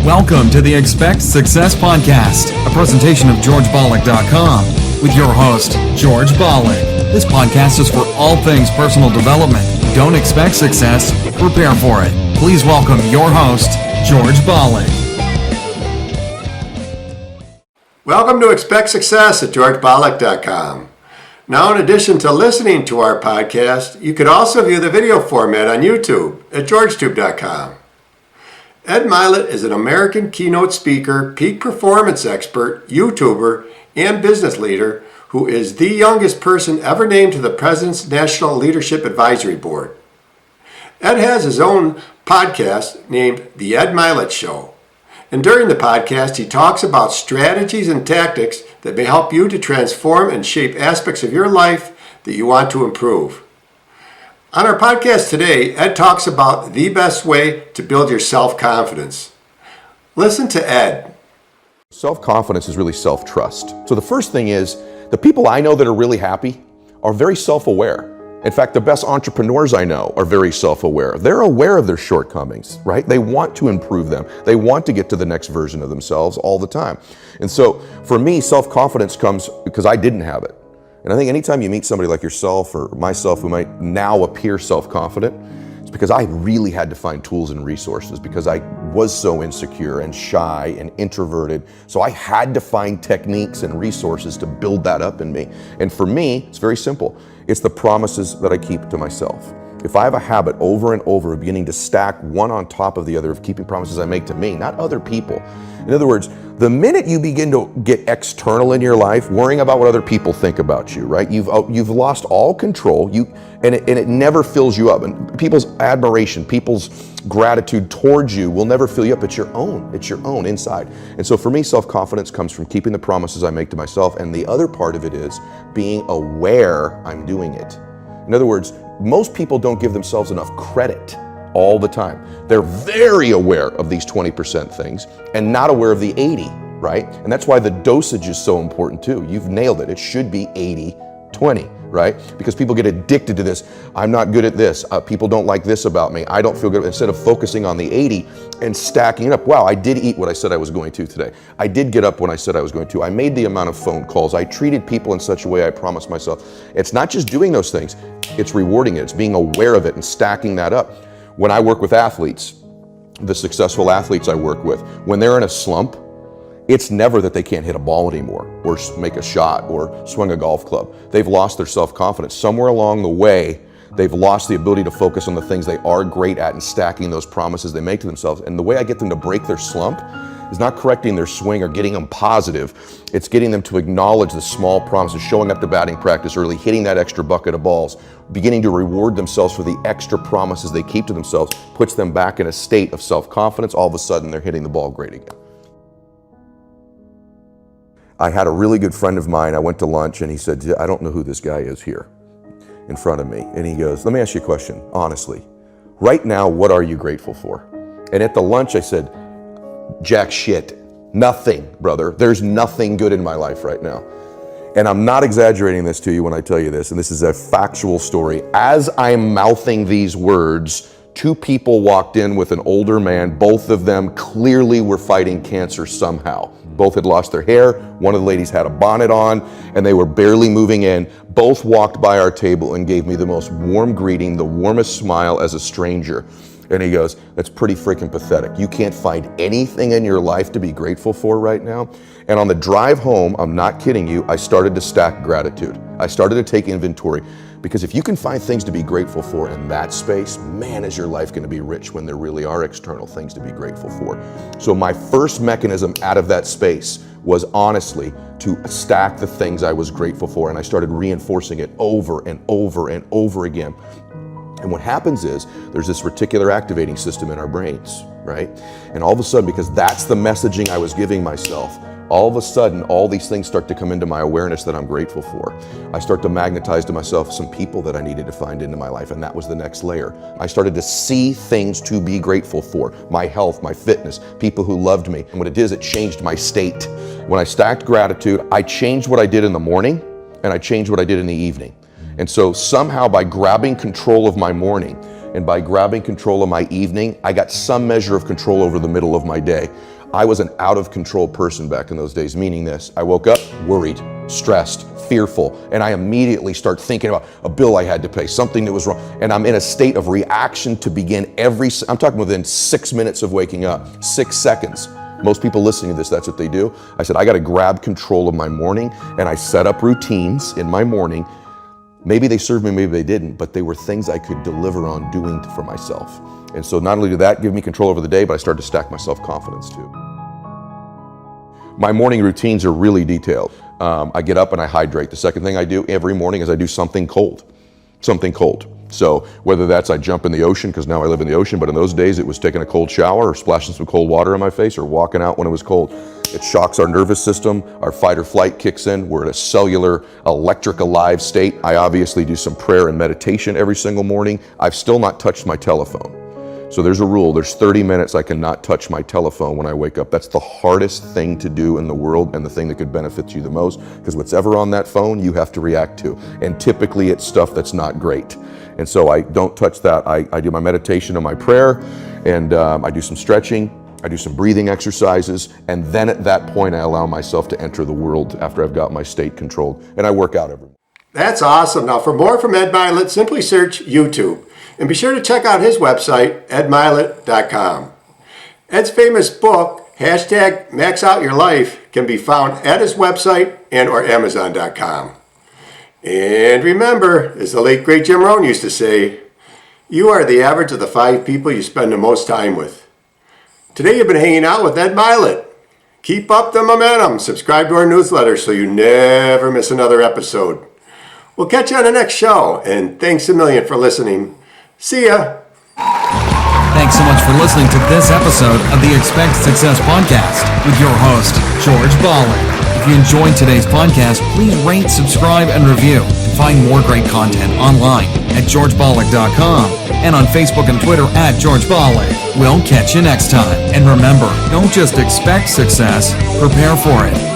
Welcome to the Expect Success Podcast, a presentation of GeorgeBalek.com with your host, George Balek. This podcast is for all things personal development. Don't expect success, prepare for it. Please welcome your host, George Balek. Welcome to Expect Success at GeorgeBalek.com. Now, in addition to listening to our podcast, you could also view the video format on YouTube at GeorgeTube.com. Ed Mylett is an American keynote speaker, peak performance expert, YouTuber, and business leader who is the youngest person ever named to the President's National Leadership Advisory Board. Ed has his own podcast named The Ed Mylett Show. And during the podcast, he talks about strategies and tactics that may help you to transform and shape aspects of your life that you want to improve. On our podcast today, Ed talks about the best way to build your self-confidence. Listen to Ed. Self-confidence is really self-trust. So the first thing is, the people I know that are really happy are very self-aware. In fact, the best entrepreneurs I know are very self-aware. They're aware of their shortcomings, right? They want to improve them. They want to get to the next version of themselves all the time. And so for me, self-confidence comes because I didn't have it. And I think anytime you meet somebody like yourself or myself who might now appear self-confident, it's because I really had to find tools and resources because I was so insecure and shy and introverted. So I had to find techniques and resources to build that up in me. And for me, it's very simple. It's the promises that I keep to myself. If I have a habit over and over of beginning to stack one on top of the other, of keeping promises I make to me, not other people. In other words, the minute you begin to get external in your life, worrying about what other people think about you, right? You've lost all control. And it never fills you up. And people's admiration, people's gratitude towards you will never fill you up. It's your own. It's your own inside. And so for me, self-confidence comes from keeping the promises I make to myself. And the other part of it is being aware I'm doing it. In other words, most people don't give themselves enough credit all the time. They're very aware of these 20% things and not aware of the 80, right? And that's why the dosage is so important too. You've nailed it. It should be 80-20, right? Because people get addicted to this. I'm not good at this. People don't like this about me. I don't feel good. Instead of focusing on the 80 and stacking it up. Wow, I did eat what I said I was going to today. I did get up when I said I was going to. I made the amount of phone calls. I treated people in such a way I promised myself. It's not just doing those things. It's rewarding it. It's being aware of it and stacking that up. When I work with athletes, the successful athletes I work with, when they're in a slump, it's never that they can't hit a ball anymore or make a shot or swing a golf club. They've lost their self-confidence. Somewhere along the way, they've lost the ability to focus on the things they are great at and stacking those promises they make to themselves. And the way I get them to break their slump is not correcting their swing or getting them positive. It's getting them to acknowledge the small promises, showing up to batting practice early, hitting that extra bucket of balls, beginning to reward themselves for the extra promises they keep to themselves, puts them back in a state of self-confidence. All of a sudden, they're hitting the ball great again. I had a really good friend of mine. I went to lunch and he said, I don't know who this guy is here in front of me. And he goes, let me ask you a question, honestly. Right now, what are you grateful for? And at the lunch, I said, jack shit. Nothing, brother. There's nothing good in my life right now. And I'm not exaggerating this to you when I tell you this, and this is a factual story. As I'm mouthing these words, two people walked in with an older man. Both of them clearly were fighting cancer somehow. Both had lost their hair. One of the ladies had a bonnet on, and they were barely moving in. Both walked by our table and gave me the most warm greeting, the warmest smile as a stranger. And he goes, that's pretty freaking pathetic. You can't find anything in your life to be grateful for right now. And on the drive home, I'm not kidding you, I started to stack gratitude. I started to take inventory. Because if you can find things to be grateful for in that space, man, is your life going to be rich when there really are external things to be grateful for. So my first mechanism out of that space was honestly to stack the things I was grateful for. And I started reinforcing it over and over and over again. And what happens is there's this reticular activating system in our brains, right? And all of a sudden, because that's the messaging I was giving myself, all of a sudden, all these things start to come into my awareness that I'm grateful for. I start to magnetize to myself some people that I needed to find into my life, and that was the next layer. I started to see things to be grateful for. My health, my fitness, people who loved me. And what it did is it changed my state. When I stacked gratitude, I changed what I did in the morning, and I changed what I did in the evening. And so somehow by grabbing control of my morning and by grabbing control of my evening, I got some measure of control over the middle of my day. I was an out of control person back in those days, meaning this: I woke up worried, stressed, fearful, and I immediately start thinking about a bill I had to pay, something that was wrong, and I'm in a state of reaction to begin I'm talking within 6 minutes of waking up, 6 seconds. Most people listening to this, that's what they do. I said, I got to grab control of my morning, and I set up routines in my morning. Maybe they served me, maybe they didn't, but they were things I could deliver on doing for myself. And so not only did that give me control over the day, but I started to stack my self-confidence too. My morning routines are really detailed. I get up and I hydrate. The second thing I do every morning is I do something cold. So whether that's I jump in the ocean, because now I live in the ocean, but in those days it was taking a cold shower or splashing some cold water in my face or walking out when it was cold. It shocks our nervous system, our fight or flight kicks in, we're in a cellular, electric alive state. I obviously do some prayer and meditation every single morning. I've still not touched my telephone. So there's a rule, there's 30 minutes I cannot touch my telephone when I wake up. That's the hardest thing to do in the world and the thing that could benefit you the most, because whatever on that phone you have to react to. And typically it's stuff that's not great. And so I don't touch that. I do my meditation and my prayer, and I do some stretching, I do some breathing exercises, and then at that point I allow myself to enter the world after I've got my state controlled, and I work out every morning. That's awesome. Now, for more from Ed Mylett, simply search YouTube. And be sure to check out his website, edmylett.com. Ed's famous book, #Max Out Your Life, can be found at his website and or Amazon.com. And remember, as the late great Jim Rohn used to say, you are the average of the 5 people you spend the most time with. Today you've been hanging out with Ed Mylett. Keep up the momentum. Subscribe to our newsletter so you never miss another episode. We'll catch you on the next show, and thanks a million for listening. See ya. Thanks so much for listening to this episode of the Expect Success Podcast with your host, George Balek. If you enjoyed today's podcast, please rate, subscribe, and review. And find more great content online at georgebalek.com and on Facebook and Twitter at George Balek. We'll catch you next time. And remember, don't just expect success, prepare for it.